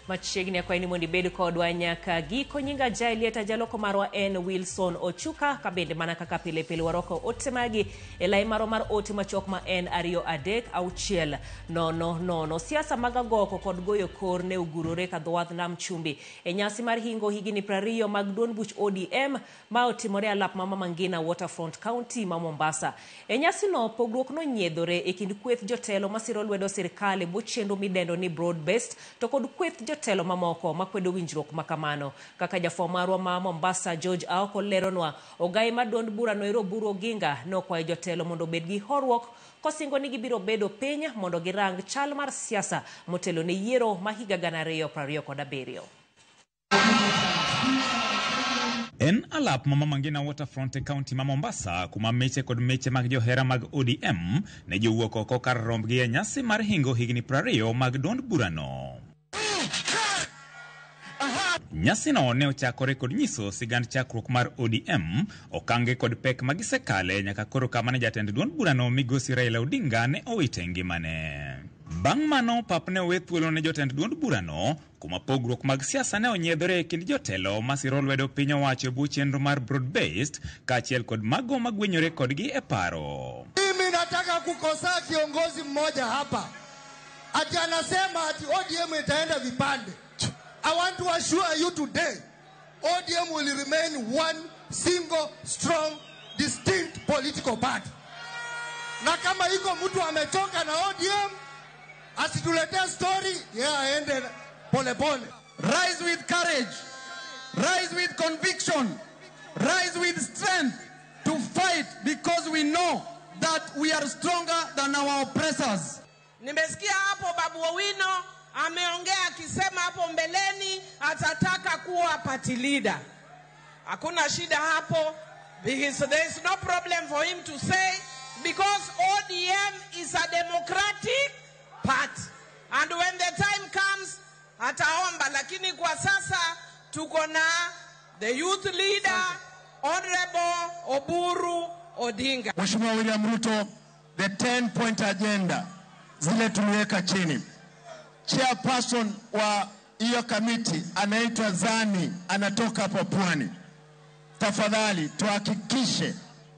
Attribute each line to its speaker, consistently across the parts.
Speaker 1: Machiegni kwa ini mondi bedo kodwa nyaka giko nyinga jailieta jaloko marwa en Wilson Ochuka kabende mana kaka pile waroko ote magi elai maro mar ote machok ma en Ario Adek auchiel no siasa magagoko kod goyo kor ne ugurore ka dhowadh nam chumbi e nyasi mar hingo higini 20 mag duond buch ODM ma otimore alap mama Mangina Waterfront County ma Mombasa. E nyasi no pogruok no nyiedhore e kind kweth jotelo masiro lwedo sirkal bo chenro midendo ni broad based to kod kweth jotelo mamoko makwedo winjruok makamano. Kaka jafo marwa ma Mombasa George Aoko leronwa ogai ma duond bura no Oburu Oginga no kwa jotelo mondo bedgi horruok kosingo ni gibiro bedo piny mondo girang chal mar siasa motelo ne yiero ma higa 2027.
Speaker 2: En alap mama Mangina Waterfront County ma Mombasa kuma meche kod meche mag johera mag ODM ne jowuok oko kar rombgi e nyasi mar hingo higni 20 mag duond burano. Nyasi no ne ochakore kod nyiso sigand chakruok mar ODM okange kod pek magisekale nyaka koro kama jatend duond burano Migosi Raila Odinga ne owite ngimane. Bang' mano pap ne owe thuolo ne jotend duond burano kuma pogruok mag siasa ne onyiedhore e kind jotelo masiro lwedo piny owacho bu chenro mar broad based kaachiel kod mago magwenyore kodgi e paro.
Speaker 3: Mimi nataka kukosa kiongozi mmoja hapa ati anasema ati ODM itaenda vipande. I want to assure you today, ODM will remain one single, strong, distinct political party. Na kama iko mtu amechoka na ODM, asituletee story, aende pole pole.
Speaker 4: Rise with courage, rise with conviction, rise with strength to fight because we know that we are stronger than our oppressors.
Speaker 5: Nimesikia hapo Babu Owino ameongea akisema hapo mbeleni atataka kuwa party leader. Hakuna shida hapo, because there is no problem for him to say, because ODM is a democratic party, and when the time comes ataomba. Lakini kwa sasa tuko na the youth leader Honorable Oburu Odinga.
Speaker 4: Mheshimiwa William Ruto, the 10-point agenda zile tuliweka chini. Chairperson wa hiyo committee anaitwa Zani, anatoka hapo Pwani. Tafadhali tuhakikishe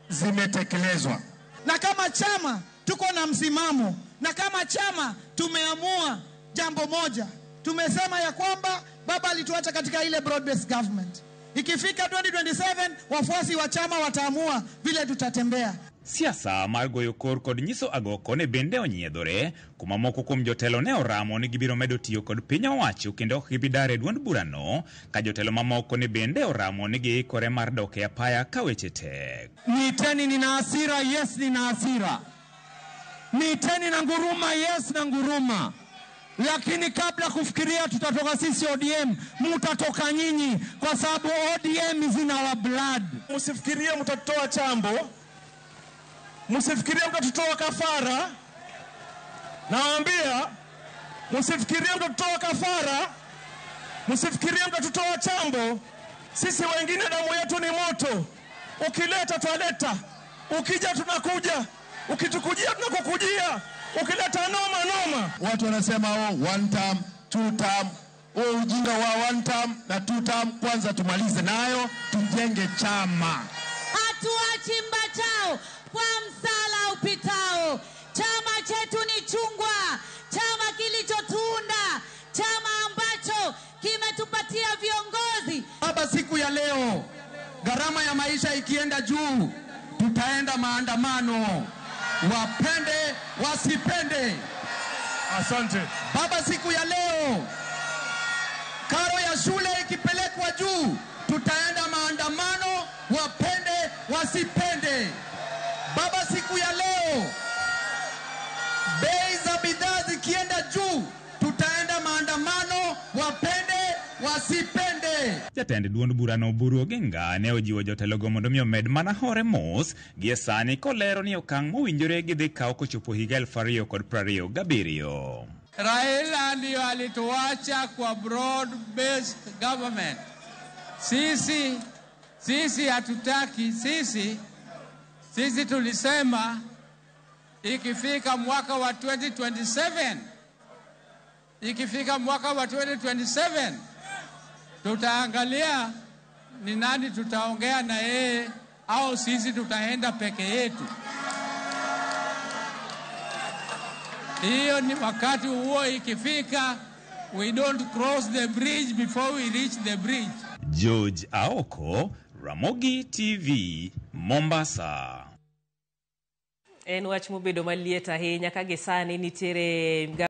Speaker 4: zimetekelezwa.
Speaker 6: Na kama chama tuko na msimamo, na kama chama tumeamua jambo moja. Tumesema ya kwamba baba alituacha katika ile broad based government. Ikifika 2027 wafuasi wa chama wataamua vile tutatembea.
Speaker 2: Siasa mar goyo kor kod nyiso agoko ne bende onyiedhore kuma moko kuom jotelo ne oramo ni gibiro medo tiyo kod piny owacho kendo gibidare duond burano ka jotelo mamoko ne bende oramo ni giikore mar dok e apaya ka weche tek.
Speaker 6: Miteni nina hasira, yes nina hasira. Miteni na nguruma, yes na nguruma. Lakini kabla kufikiria tutatoka sisi ODM, mutatoka nyinyi kwa sababu ODM is in our blood.
Speaker 4: Msifikirie mtatoa chambo, msifikirie mtatoa kafara. Nawaambia, msifikirie mtatoa kafara, msifikirie mtatoa chambo. Sisi wengine damu yetu ni moto. Ukileta twaleta, ukija tunakuja, ukitukujia tunakukujia. Ukileta noma. Watu wanasema one term, two term. Ujinga wa one term na two term kwanza tumalize nayo, tujenge chama.
Speaker 7: Hatuachi mbachao kwa msala upitao. Chama chetu ni chungwa, chama kilichotuunda, chama ambacho kimetupatia viongozi.
Speaker 4: Baba, siku ya leo gharama ya maisha ikienda juu, tutaenda maandamano. Wapende wasipende.
Speaker 3: Asante.
Speaker 4: Baba, siku ya leo karo ya shule ikipelekwa juu, tutaenda maandamano. Wapende wasipende. Baba, siku ya leo bei za bidhaa zikienda juu, tutaenda maandamano. Wapende wasipende.
Speaker 2: Jatend duond burano Oburu Oginga ne ojiwo jotelogo mondo mi omed mana hore mos gi sani kolero ni okang' mowinjore gidhi kawo kochopo higa 2027.
Speaker 8: Raila ndio alituacha kwa broad based government. Sisi hatutaki. Sisi tulisema ikifika mwaka wa 2027 ikifika mwaka wa 2027 tutaangalia ni nani tutaongea na yeye au sisi tutaenda peke yetu. Hiyo ni wakati huo ikifika, we don't cross the bridge before we reach the bridge.
Speaker 2: George Aoko, Ramogi TV, Mombasa.
Speaker 1: En wach mubedo maliet ahinya ka gisani nitiere